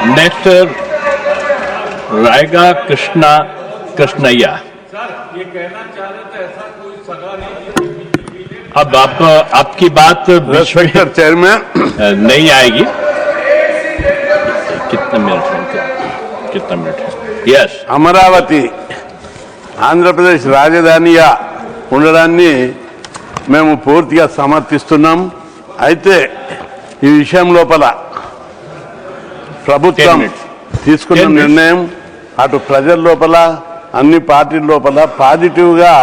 Next रायगा Krishnaiah. ये कहना चाह रहे थे ऐसा कोई सगा नहीं। अब आपको आपकी बात रेस्पेक्टेड चेयरमैन नहीं आएगी। कितने मिनट है? यस। అమరావతి ఆంధ్రప్రదేశ్ రాజధానిగా ఉండడాన్ని మేము పూర్తిగా సమర్థిస్తున్నాం. అయితే ఈ విషయం లోపల ప్రభుత్వం తీసుకున్న నిర్ణయం అటు ప్రజల లోపల అన్ని పార్టీల లోపల పాజిటివ్గా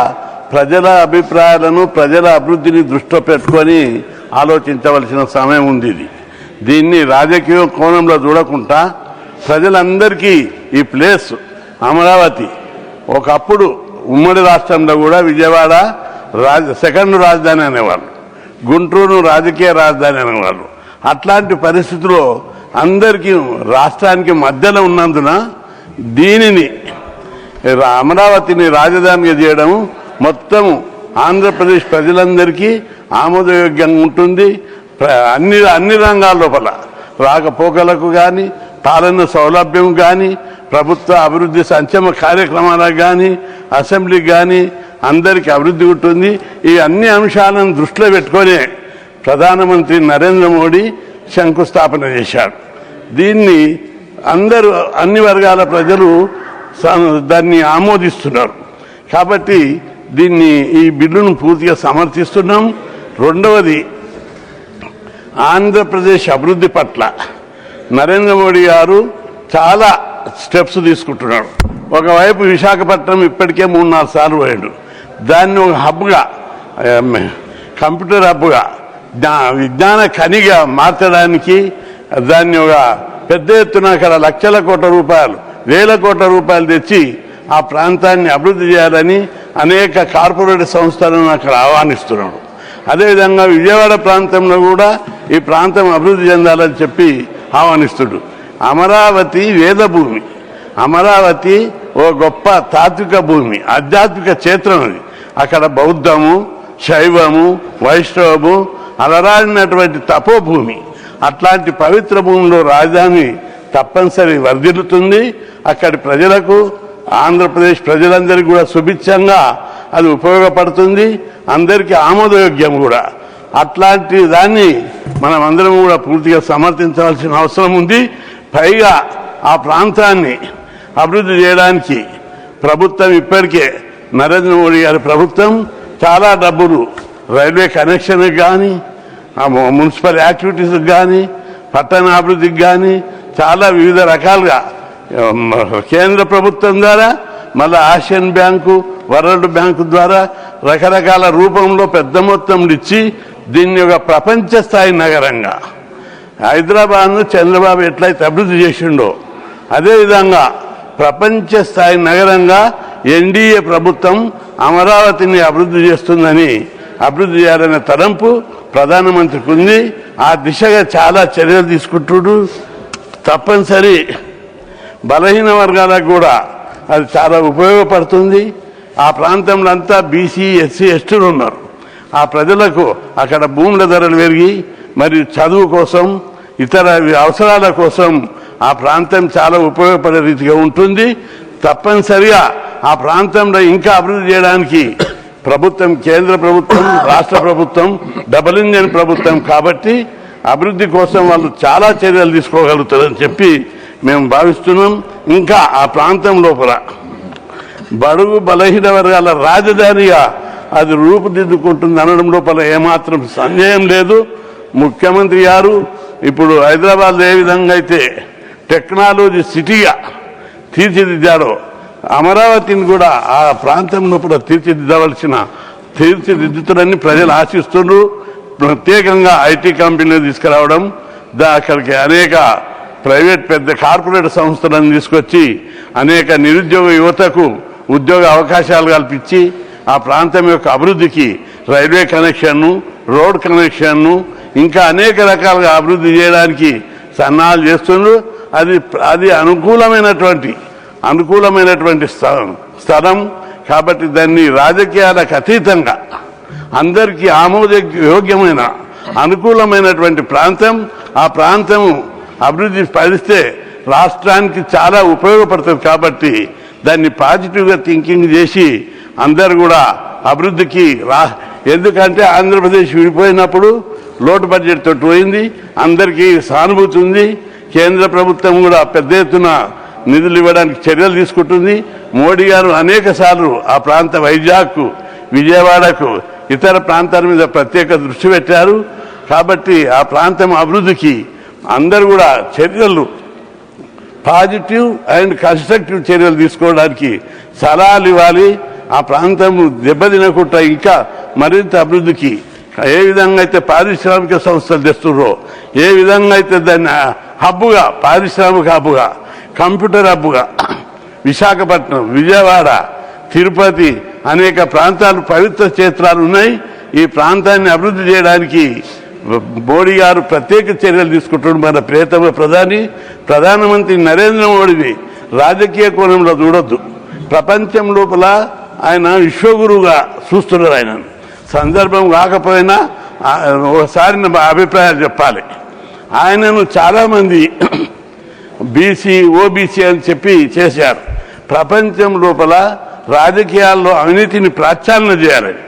ప్రజల అభిప్రాయాలను ప్రజల అభివృద్ధిని దృష్టిలో పెట్టుకొని ఆలోచించవలసిన సమయం ఉంది. దీన్ని రాజకీయ కోణంలో చూడకుండా ప్రజలందరికీ ఈ ప్లేస్ అమరావతి ఒకప్పుడు ఉమ్మడి రాష్ట్రంలో కూడా విజయవాడ సెకండ్ రాజధాని అనేవాళ్ళు, గుంటూరు రాజకీయ రాజధాని అనేవాళ్ళు. అట్లాంటి పరిస్థితుల్లో అందరికీ రాష్ట్రానికి మధ్యలో ఉన్నందున దీనిని అమరావతిని రాజధానిగా చేయడం మొత్తం ఆంధ్రప్రదేశ్ ప్రజలందరికీ ఆమోదయోగ్యంగా ఉంటుంది. అన్ని రంగాల లోపల రాకపోకలకు కానీ, పాలన సౌలభ్యం కానీ, ప్రభుత్వ అభివృద్ధి సంక్షేమ కార్యక్రమాలకు కానీ, అసెంబ్లీకి కానీ అందరికీ అభివృద్ధి ఉంటుంది. ఈ అన్ని అంశాలను దృష్టిలో పెట్టుకొని ప్రధానమంత్రి నరేంద్ర మోడీ శంకుస్థాపన చేశాడు. దీన్ని అందరూ అన్ని వర్గాల ప్రజలు దాన్ని ఆమోదిస్తున్నారు. కాబట్టి దీన్ని ఈ బిల్లును పూర్తిగా సమర్థిస్తున్నాం. రెండవది, ఆంధ్రప్రదేశ్ అభివృద్ధి పట్ల నరేంద్ర మోడీ గారు చాలా స్టెప్స్ తీసుకుంటున్నాడు. ఒకవైపు విశాఖపట్నం ఇప్పటికే 3-4 సార్లు పోయాడు. దాన్ని ఒక హబ్గా, కంప్యూటర్ హబ్గా, విజ్ఞాన ఖనిగా మార్చడానికి దాన్ని ఒక పెద్ద ఎత్తున అక్కడ లక్షల కోట్ల రూపాయలు, వేల కోట్ల రూపాయలు తెచ్చి ఆ ప్రాంతాన్ని అభివృద్ధి చేయాలని అనేక కార్పొరేట్ సంస్థలను అక్కడ ఆహ్వానిస్తున్నాడు. అదేవిధంగా విజయవాడ ప్రాంతంలో కూడా ఈ ప్రాంతం అభివృద్ధి చెందాలని చెప్పి ఆహ్వానిస్తుడు. అమరావతి వేదభూమి, అమరావతి ఓ గొప్ప తాత్విక భూమి, ఆధ్యాత్మిక క్షేత్రం. అది అక్కడ బౌద్ధము, శైవము, వైష్ణవము అలరాడినటువంటి తపోభూమి. అట్లాంటి పవిత్ర భూమిలో రాజధాని తప్పనిసరి వర్ధిల్లుతుంది. అక్కడి ప్రజలకు, ఆంధ్రప్రదేశ్ ప్రజలందరికీ కూడా సుభిక్షంగా అది ఉపయోగపడుతుంది, అందరికీ ఆమోదయోగ్యం కూడా. అట్లాంటి దాన్ని మనం అందరం కూడా పూర్తిగా సమర్థించవలసిన అవసరం ఉంది. పైగా ఆ ప్రాంతాన్ని అభివృద్ధి చేయడానికి ప్రభుత్వం ఇప్పటికే నరేంద్ర మోడీ గారి ప్రభుత్వం చాలా డబ్బులు రైల్వే కనెక్షన్కి కానీ, మున్సిపల్ యాక్టివిటీస్కి కానీ, పట్టణాభివృద్ధికి కానీ చాలా వివిధ రకాలుగా కేంద్ర ప్రభుత్వం ద్వారా, మళ్ళీ ఆసియన్ బ్యాంకు, వరల్డ్ బ్యాంకు ద్వారా రకరకాల రూపంలో పెద్ద మొత్తంలో ఇచ్చి దీన్ని ఒక ప్రపంచ స్థాయి నగరంగా హైదరాబాద్ను చంద్రబాబు ఎట్లయితే అభివృద్ధి చేసిండో అదేవిధంగా ప్రపంచ స్థాయి నగరంగా ఎన్డీఏ ప్రభుత్వం అమరావతిని అభివృద్ధి చేస్తుందని, అభివృద్ధి చేయాలనే తలంపు ప్రధానమంత్రికి ఉంది. ఆ దిశగా చాలా చర్యలు తీసుకుంటుడు. తప్పనిసరి బలహీన వర్గాలకు కూడా అది చాలా ఉపయోగపడుతుంది. ఆ ప్రాంతంలో అంతా బీసీ, ఎస్సీ, ఎస్టీలు ఉన్నారు. ఆ ప్రజలకు అక్కడ భూముల ధరలు పెరిగి మరియు చదువు కోసం, ఇతర అవసరాల కోసం ఆ ప్రాంతం చాలా ఉపయోగపడే రీతిగా ఉంటుంది. తప్పనిసరిగా ఆ ప్రాంతంలో ఇంకా అభివృద్ధి చేయడానికి ప్రభుత్వం, కేంద్ర ప్రభుత్వం, రాష్ట్ర ప్రభుత్వం డబుల్ ఇంజిన్ ప్రభుత్వం కాబట్టి అభివృద్ధి కోసం వాళ్ళు చాలా చర్యలు తీసుకోగలుగుతారని చెప్పి మేము భావిస్తున్నాం. ఇంకా ఆ ప్రాంతం లోపల బడుగు బలహీన వర్గాల రాజధానిగా అది రూపుదిద్దుకుంటుంది అనడం లోపల ఏమాత్రం సందేహం లేదు. ముఖ్యమంత్రి గారు ఇప్పుడు హైదరాబాద్ ఏ విధంగా అయితే టెక్నాలజీ సిటీగా తీర్చిదిద్దాడో అమరావతిని కూడా ఆ ప్రాంతం లోపల తీర్చిదిద్దుతారని ప్రజలు ఆశిస్తున్నారు. ప్రత్యేకంగా ఐటీ కంపెనీలు తీసుకురావడం, అక్కడికి అనేక ప్రైవేట్ పెద్ద కార్పొరేట్ సంస్థలను తీసుకొచ్చి అనేక నిరుద్యోగ యువతకు ఉద్యోగ అవకాశాలు కల్పించి ఆ ప్రాంతం యొక్క అభివృద్ధికి రైల్వే కనెక్షన్ను, రోడ్ కనెక్షన్ను, ఇంకా అనేక రకాలుగా అభివృద్ధి చేయడానికి సన్నాహాలు చేస్తున్నారు. అది అనుకూలమైనటువంటి స్థలం కాబట్టి దాన్ని రాజకీయాలకు అతీతంగా అందరికీ ఆమోదయోగ్యమైన అనుకూలమైనటువంటి ప్రాంతం. ఆ ప్రాంతం అభివృద్ధి పరిస్తే రాష్ట్రానికి చాలా ఉపయోగపడుతుంది. కాబట్టి దాన్ని పాజిటివ్గా థింకింగ్ చేసి అందరు కూడా అభివృద్ధికి ఎందుకంటే ఆంధ్రప్రదేశ్ విడిపోయినప్పుడు లోటు బడ్జెట్ తోటి పోయింది, అందరికీ సానుభూతి ఉంది. కేంద్ర ప్రభుత్వం కూడా పెద్ద ఎత్తున నిధులు ఇవ్వడానికి చర్యలు తీసుకుంటుంది. మోడీ గారు అనేక సార్లు ఆ ప్రాంత వైజాగ్, విజయవాడకు, ఇతర ప్రాంతాల మీద ప్రత్యేక దృష్టి పెట్టారు. కాబట్టి ఆ ప్రాంతం అభివృద్ధికి అందరూ కూడా చర్యలు పాజిటివ్ అండ్ కన్స్ట్రక్టివ్ చర్యలు తీసుకోవడానికి సలహాలు ఇవ్వాలి. ఆ ప్రాంతం దెబ్బతినకుండా ఇంకా మరింత అభివృద్ధికి ఏ విధంగా అయితే పారిశ్రామిక సంస్థలు తెస్తున్నారో, ఏ విధంగా అయితే దాన్ని హబ్బుగా, పారిశ్రామిక హబ్బుగా, కంప్యూటర్ హబ్బుగా విశాఖపట్నం, విజయవాడ, తిరుపతి అనేక ప్రాంతాలు పవిత్ర క్షేత్రాలు ఉన్నాయి. ఈ ప్రాంతాన్ని అభివృద్ధి చేయడానికి మోడీ గారు ప్రత్యేక చర్యలు తీసుకుంటున్నారు. మన ప్రియతమ ప్రధానమంత్రి నరేంద్ర మోడీని రాజకీయ కోణంలో చూడొద్దు. ప్రపంచం లోపల ఆయన విశ్వగురువుగా చూస్తున్నారు. ఆయన సందర్భం కాకపోయినా ఒకసారి నా అభిప్రాయాలు చెప్పాలి. ఆయనను చాలామంది బీసీ, ఓబీసీ అని చెప్పి చేశారు. ప్రపంచం లోపల రాజకీయాల్లో అవినీతిని ప్రక్షాళన చేయాలని,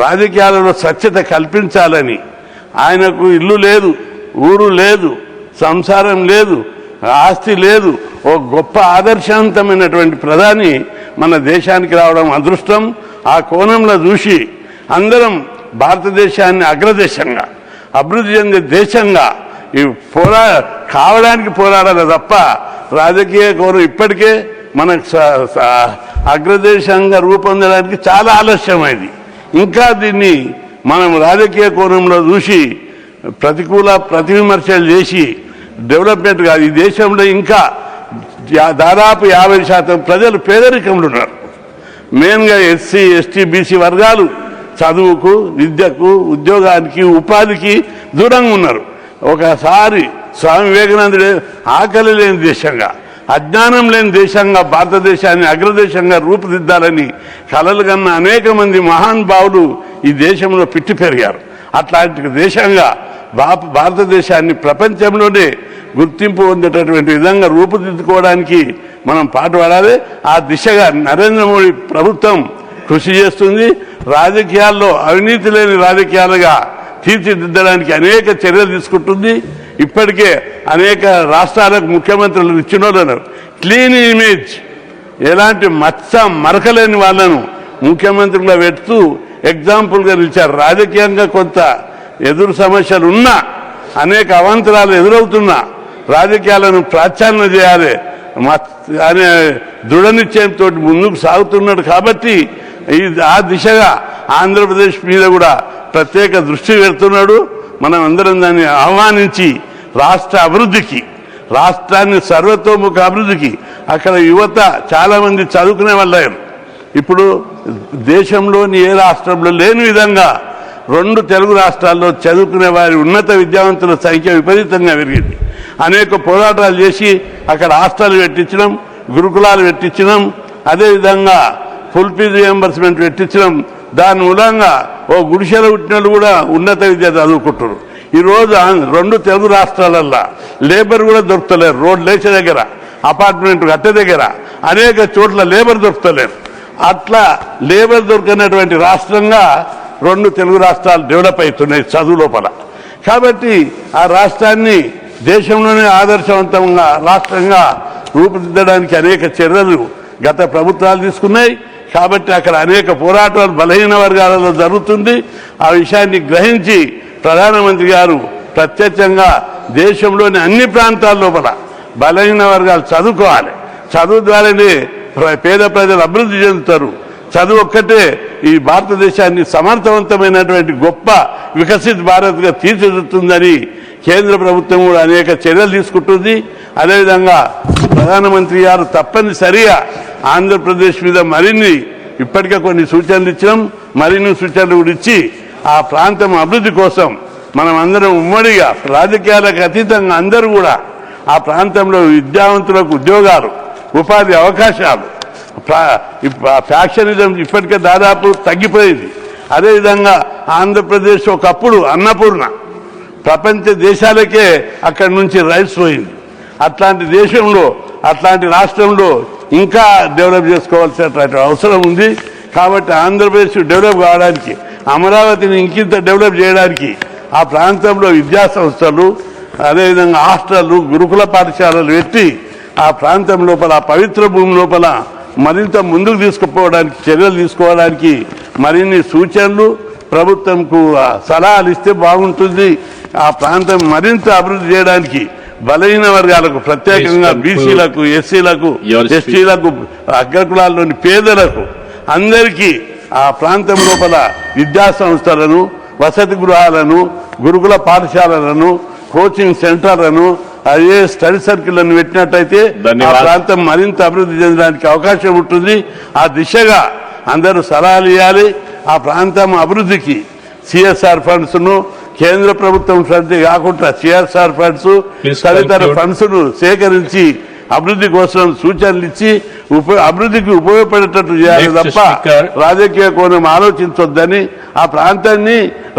రాజకీయాలలో స్వచ్ఛత కల్పించాలని, ఆయనకు ఇల్లు లేదు, ఊరు లేదు, సంసారం లేదు, ఆస్తి లేదు. ఓ గొప్ప ఆదర్శవంతమైనటువంటి ప్రధాని మన దేశానికి రావడం అదృష్టం. ఆ కోణంలో చూసి అందరం భారతదేశాన్ని అగ్రదేశంగా, అభివృద్ధి చెందే దేశంగా కావడానికి పోరాడాలి తప్ప రాజకీయ కోణం ఇప్పటికే మనకు అగ్రదేశంగా రూపొందడానికి చాలా ఆలస్యమైంది. ఇంకా దీన్ని మనం రాజకీయ కోణంలో చూసి ప్రతివిమర్శలు చేసి డెవలప్మెంట్ కాదు. ఈ దేశంలో ఇంకా దాదాపు 50% ప్రజలు పేదరికంలో ఉన్నారు. మెయిన్గా ఎస్సీ, ఎస్టీ, బీసీ వర్గాలు చదువుకు, విద్యకు, ఉద్యోగానికి, ఉపాధికి దూరంగా ఉన్నారు. ఒకసారి స్వామి వివేకానందుడే ఆకలి లేని దేశంగా, అజ్ఞానం లేని దేశంగా భారతదేశాన్ని అగ్రదేశంగా రూపుదిద్దాలని కలలు కన్న అనేక మంది మహానుభావులు ఈ దేశంలో పిట్టి పెరిగారు. అట్లాంటి దేశంగా భారతదేశాన్ని ప్రపంచంలోనే గుర్తింపు పొందేటటువంటి విధంగా రూపుదిద్దుకోవడానికి మనం పాటుపడాలి. ఆ దిశగా నరేంద్ర మోడీ ప్రభుత్వం కృషి చేస్తుంది. రాజకీయాల్లో అవినీతి లేని రాజకీయాలుగా తీర్చిదిద్దడానికి అనేక చర్యలు తీసుకుంటుంది. ఇప్పటికే అనేక రాష్ట్రాలకు ముఖ్యమంత్రులు ఇచ్చిన వాళ్ళు క్లీన్ ఇమేజ్, ఎలాంటి మరకలేని వాళ్ళను ముఖ్యమంత్రులుగా పెడుతూ ఎగ్జాంపుల్గా నిలిచారు. రాజకీయంగా కొంత ఎదురు సమస్యలు ఉన్నా, అనేక అవాంతరాలు ఎదురవుతున్నా రాజకీయాలను ప్రక్షాళన చేయాలి అనే దృఢ నిశ్చయంతో ముందుకు సాగుతున్నాడు. కాబట్టి ఆ దిశగా ఆంధ్రప్రదేశ్ మీద కూడా ప్రత్యేక దృష్టి పెడుతున్నాడు. మనం అందరం దాన్ని ఆహ్వానించి రాష్ట్ర అభివృద్ధికి, రాష్ట్రాన్ని సర్వతోముఖ అభివృద్ధికి, అక్కడ యువత చాలామంది చదువుకునే వాళ్ళు ఇప్పుడు దేశంలోని ఏ రాష్ట్రంలో లేని విధంగా 2 తెలుగు రాష్ట్రాల్లో చదువుకునే వారి ఉన్నత విద్యావంతుల సంఖ్య విపరీతంగా పెరిగింది. అనేక పోరాటాలు చేసి అక్కడ హాస్టల్ పెట్టించడం, గురుకులాలు పెట్టించడం, అదేవిధంగా ఫుల్ ఫీజు రియంబర్స్మెంట్ పెట్టించడం. దాని మూలంగా ఓ గుడిసెలు పుట్టినలు కూడా ఉన్నత విద్య చదువుకుంటారు. ఈరోజు 2 తెలుగు రాష్ట్రాలల్లో లేబర్ కూడా దొరుకుతలేరు. రోడ్ లేచే దగ్గర, అపార్ట్మెంట్ కట్టే దగ్గర అనేక చోట్ల లేబర్ దొరుకుతలేరు. అట్లా లేబర్ దొరికినటువంటి రాష్ట్రంగా 2 తెలుగు రాష్ట్రాలు డెవలప్ అవుతున్నాయి చదువు లోపల. కాబట్టి ఆ రాష్ట్రాన్ని దేశంలోనే ఆదర్శవంతంగా రాష్ట్రంగా రూపుదిద్దడానికి అనేక చర్యలు గత ప్రభుత్వాలు తీసుకున్నాయి. కాబట్టి అక్కడ అనేక పోరాటాలు బలహీన వర్గాలలో జరుగుతుంది. ఆ విషయాన్ని గ్రహించి ప్రధానమంత్రి గారు ప్రత్యక్షంగా దేశంలోని అన్ని ప్రాంతాల లోపల బలహీన వర్గాలు చదువుకోవాలి. చదువు ద్వారానే పేద ప్రజలు అభివృద్ధి చెందుతారు. చదువు ఒక్కటే ఈ భారతదేశాన్ని సమర్థవంతమైనటువంటి గొప్ప వికసిత భారత్గా తీర్చిదిద్దుతుందని కేంద్ర ప్రభుత్వం కూడా అనేక చర్యలు తీసుకుంటుంది. అదేవిధంగా ప్రధానమంత్రి గారు తప్పనిసరిగా ఆంధ్రప్రదేశ్ మీద మరిన్ని ఇప్పటికే కొన్ని సూచనలు ఇచ్చినాం, మరిన్ని సూచనలు కూడా ఇచ్చి ఆ ప్రాంతం అభివృద్ధి కోసం మనం అందరం ఉమ్మడిగా రాజకీయాలకు అతీతంగా అందరూ కూడా ఆ ప్రాంతంలో విద్యావంతులకు ఉద్యోగాలు, ఉపాధి అవకాశాలు, ఫ్యాక్షనిజం ఇప్పటికే దాదాపు తగ్గిపోయింది. అదేవిధంగా ఆంధ్రప్రదేశ్ ఒకప్పుడు అన్నపూర్ణ, ప్రపంచ దేశాలకే అక్కడి నుంచి రైస్ పోయింది. అట్లాంటి దేశంలో అట్లాంటి రాష్ట్రంలో ఇంకా డెవలప్ చేసుకోవాల్సినటువంటి అవసరం ఉంది. కాబట్టి ఆంధ్రప్రదేశ్ డెవలప్ కావడానికి, అమరావతిని ఇంకింత డెవలప్ చేయడానికి ఆ ప్రాంతంలో విద్యా సంస్థలు, అదేవిధంగా హాస్టళ్లు, గురుకుల పాఠశాలలు పెట్టి ఆ ప్రాంతం లోపల, పవిత్ర భూమి లోపల మరింత ముందుకు తీసుకుపోవడానికి చర్యలు తీసుకోవడానికి మరిన్ని సూచనలు ప్రభుత్వంకు సలహాలు ఇస్తే బాగుంటుంది. ఆ ప్రాంతం మరింత అభివృద్ధి చేయడానికి బలహీన వర్గాలకు, ప్రత్యేకంగా బీసీలకు, ఎస్సీలకు, ఎస్టీలకు, అగ్రకులాల్లోని పేదలకు అందరికీ ఆ ప్రాంతం లోపల విద్యా సంస్థలను, వసతి గృహాలను, గురుకుల పాఠశాలలను, కోచింగ్ సెంటర్లను, అదే స్టడీ సర్కిళ్లను పెట్టినట్టయితే ఆ ప్రాంతం మరింత అభివృద్ధి చెందడానికి అవకాశం ఉంటుంది. ఆ దిశగా అందరూ సలహాలు ఇవ్వాలి. ఆ ప్రాంతం అభివృద్ధికి సిఎస్ఆర్ ఫండ్స్ ను, కేంద్ర ప్రభుత్వం ఫండ్స్ కాకుండా సిఎస్ఆర్ ఫండ్స్, తదితర ఫండ్స్ ను సేకరించి అభివృద్ధి కోసం సూచనలు ఇచ్చి అభివృద్ధికి ఉపయోగపడేటట్టు చేయాలి తప్ప రాజకీయ కోణం ఆలోచించొద్దని, ఆ ప్రాంతాన్ని